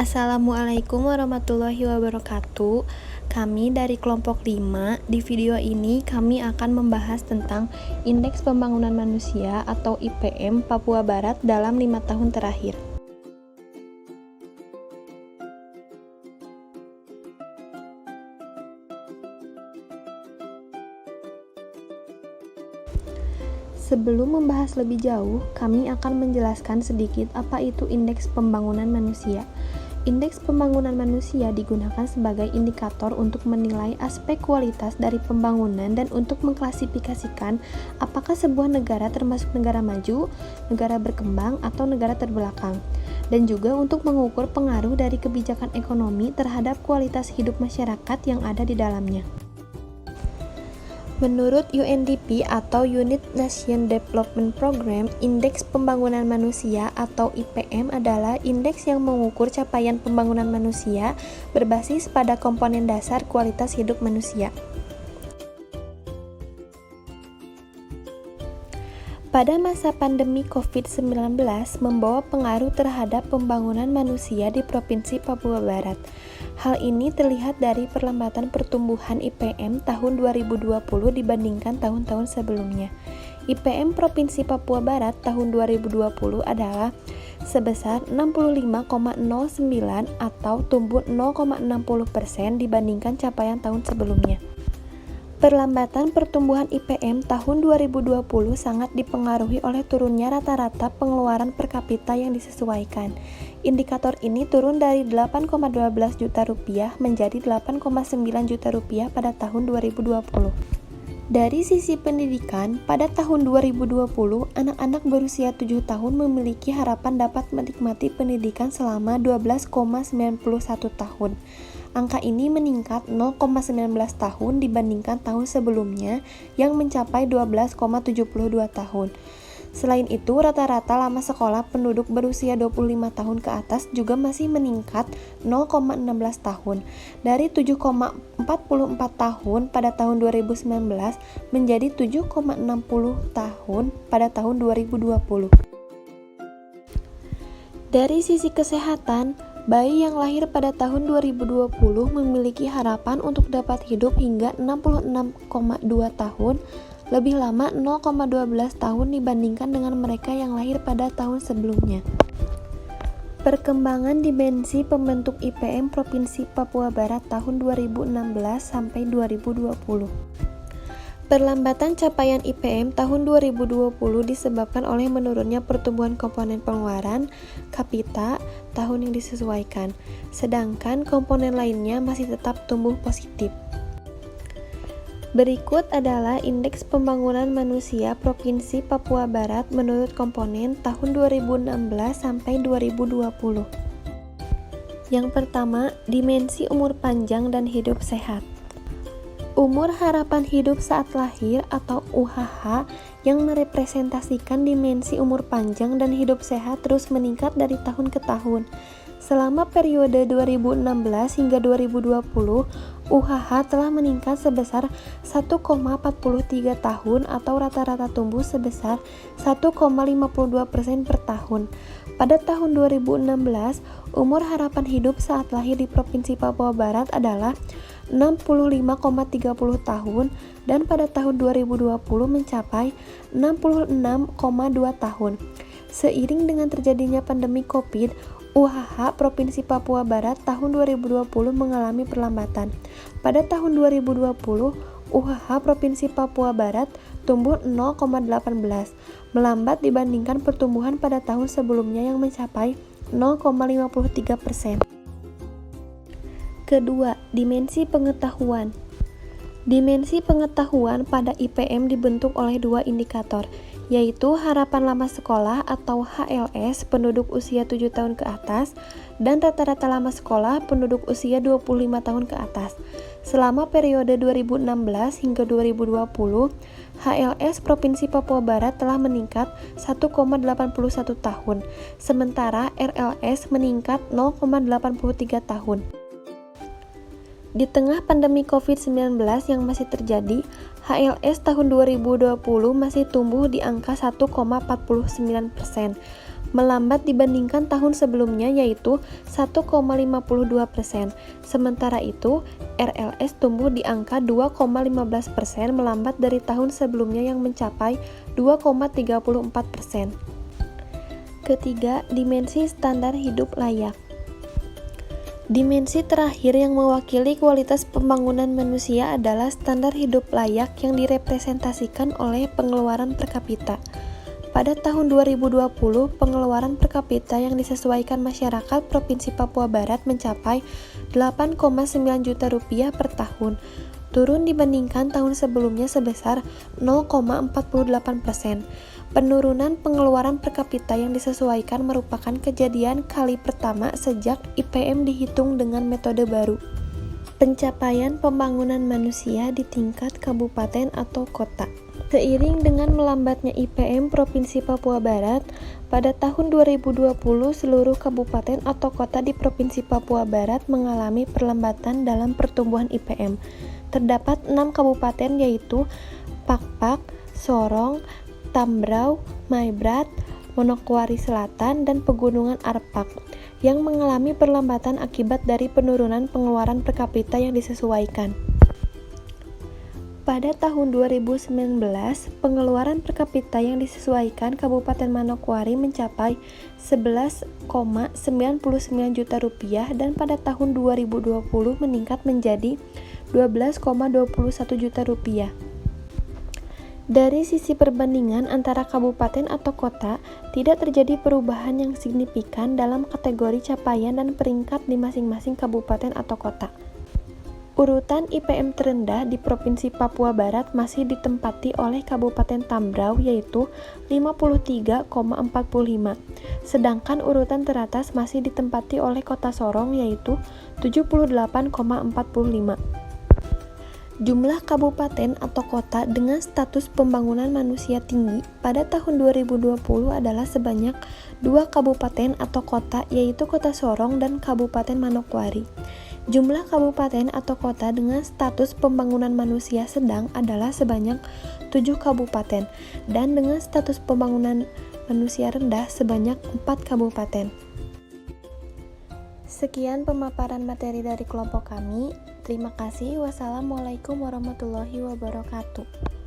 Assalamualaikum warahmatullahi wabarakatuh. Kami dari kelompok 5. Di video ini kami akan membahas tentang Indeks Pembangunan Manusia atau IPM Papua Barat dalam 5 tahun terakhir. Sebelum membahas lebih jauh, kami akan menjelaskan sedikit apa itu Indeks Pembangunan Manusia. Indeks Pembangunan Manusia digunakan sebagai indikator untuk menilai aspek kualitas dari pembangunan dan untuk mengklasifikasikan apakah sebuah negara termasuk negara maju, negara berkembang, atau negara terbelakang, dan juga untuk mengukur pengaruh dari kebijakan ekonomi terhadap kualitas hidup masyarakat yang ada di dalamnya. Menurut UNDP atau United Nations Development Program, Indeks Pembangunan Manusia atau IPM adalah indeks yang mengukur capaian pembangunan manusia berbasis pada komponen dasar kualitas hidup manusia. Pada masa pandemi COVID-19 membawa pengaruh terhadap pembangunan manusia di Provinsi Papua Barat. Hal ini terlihat dari perlambatan pertumbuhan IPM tahun 2020 dibandingkan tahun-tahun sebelumnya. IPM Provinsi Papua Barat tahun 2020 adalah sebesar 65,09 atau tumbuh 0,60% dibandingkan capaian tahun sebelumnya. Perlambatan pertumbuhan IPM tahun 2020 sangat dipengaruhi oleh turunnya rata-rata pengeluaran per kapita yang disesuaikan. Indikator ini turun dari 8,12 juta rupiah menjadi 8,9 juta rupiah pada tahun 2020. Dari sisi pendidikan, pada tahun 2020, anak-anak berusia 7 tahun memiliki harapan dapat menikmati pendidikan selama 12,91 tahun. Angka ini meningkat 0,19 tahun dibandingkan tahun sebelumnya yang mencapai 12,72 tahun. Selain itu, rata-rata lama sekolah penduduk berusia 25 tahun ke atas juga masih meningkat 0,16 tahun, dari 7,44 tahun pada tahun 2019 menjadi 7,60 tahun pada tahun 2020. Dari sisi kesehatan, bayi yang lahir pada tahun 2020 memiliki harapan untuk dapat hidup hingga 66,2 tahun, lebih lama 0,12 tahun dibandingkan dengan mereka yang lahir pada tahun sebelumnya. Perkembangan dimensi pembentuk IPM Provinsi Papua Barat tahun 2016 sampai 2020. Perlambatan capaian IPM tahun 2020 disebabkan oleh menurunnya pertumbuhan komponen pengeluaran kapita tahun yang disesuaikan, sedangkan komponen lainnya masih tetap tumbuh positif. Berikut adalah Indeks Pembangunan Manusia Provinsi Papua Barat menurut komponen tahun 2016 sampai 2020. Yang pertama, dimensi umur panjang dan hidup sehat. Umur harapan hidup saat lahir atau UHH yang merepresentasikan dimensi umur panjang dan hidup sehat terus meningkat dari tahun ke tahun. Selama periode 2016 hingga 2020, UHH telah meningkat sebesar 1,43 tahun atau rata-rata tumbuh sebesar 1,52% per tahun. Pada tahun 2016, umur harapan hidup saat lahir di Provinsi Papua Barat adalah 65,30 tahun dan pada tahun 2020 mencapai 66,2 tahun. Seiring dengan terjadinya pandemi COVID, UHH Provinsi Papua Barat tahun 2020 mengalami perlambatan. Pada tahun 2020, UHH Provinsi Papua Barat tumbuh 0,18, melambat dibandingkan pertumbuhan pada tahun sebelumnya yang mencapai 0,53%. Kedua, dimensi pengetahuan. Dimensi pengetahuan pada IPM dibentuk oleh dua indikator, yaitu harapan lama sekolah atau HLS penduduk usia 7 tahun ke atas dan rata-rata lama sekolah penduduk usia 25 tahun ke atas. Selama periode 2016 hingga 2020, HLS Provinsi Papua Barat telah meningkat 1,81 tahun, sementara RLS meningkat 0,83 tahun. Di tengah pandemi COVID-19 yang masih terjadi, HLS tahun 2020 masih tumbuh di angka 1,49%. melambat dibandingkan tahun sebelumnya yaitu 1,52%. Sementara itu, RLS tumbuh di angka 2,15%, melambat dari tahun sebelumnya yang mencapai 2,34%. Ketiga, dimensi standar hidup layak. Dimensi terakhir yang mewakili kualitas pembangunan manusia adalah standar hidup layak yang direpresentasikan oleh pengeluaran per kapita. Pada tahun 2020, pengeluaran per kapita yang disesuaikan masyarakat Provinsi Papua Barat mencapai 8,9 juta rupiah per tahun, turun dibandingkan tahun sebelumnya sebesar 0,48%. Penurunan pengeluaran per kapita yang disesuaikan merupakan kejadian kali pertama sejak IPM dihitung dengan metode baru. Pencapaian pembangunan manusia di tingkat kabupaten atau kota. Seiring dengan melambatnya IPM Provinsi Papua Barat, pada tahun 2020 seluruh kabupaten atau kota di Provinsi Papua Barat mengalami perlambatan dalam pertumbuhan IPM. Terdapat 6 kabupaten yaitu Pakpak, Sorong, Tambrau, Maibrat, Manokwari Selatan, dan Pegunungan Arpak yang mengalami perlambatan akibat dari penurunan pengeluaran per kapita yang disesuaikan. Pada tahun 2019, pengeluaran per kapita yang disesuaikan Kabupaten Manokwari mencapai 11,99 juta rupiah dan pada tahun 2020 meningkat menjadi 12,21 juta rupiah. Dari sisi perbandingan antara kabupaten atau kota, tidak terjadi perubahan yang signifikan dalam kategori capaian dan peringkat di masing-masing kabupaten atau kota. Urutan IPM terendah di Provinsi Papua Barat masih ditempati oleh Kabupaten Tambrau yaitu 53,45, sedangkan urutan teratas masih ditempati oleh Kota Sorong yaitu 78,45. Jumlah kabupaten atau kota dengan status pembangunan manusia tinggi pada tahun 2020 adalah sebanyak 2 kabupaten atau kota yaitu Kota Sorong dan Kabupaten Manokwari. Jumlah kabupaten atau kota dengan status pembangunan manusia sedang adalah sebanyak 7 kabupaten dan dengan status pembangunan manusia rendah sebanyak 4 kabupaten. Sekian pemaparan materi dari kelompok kami. Terima kasih. Wassalamualaikum warahmatullahi wabarakatuh.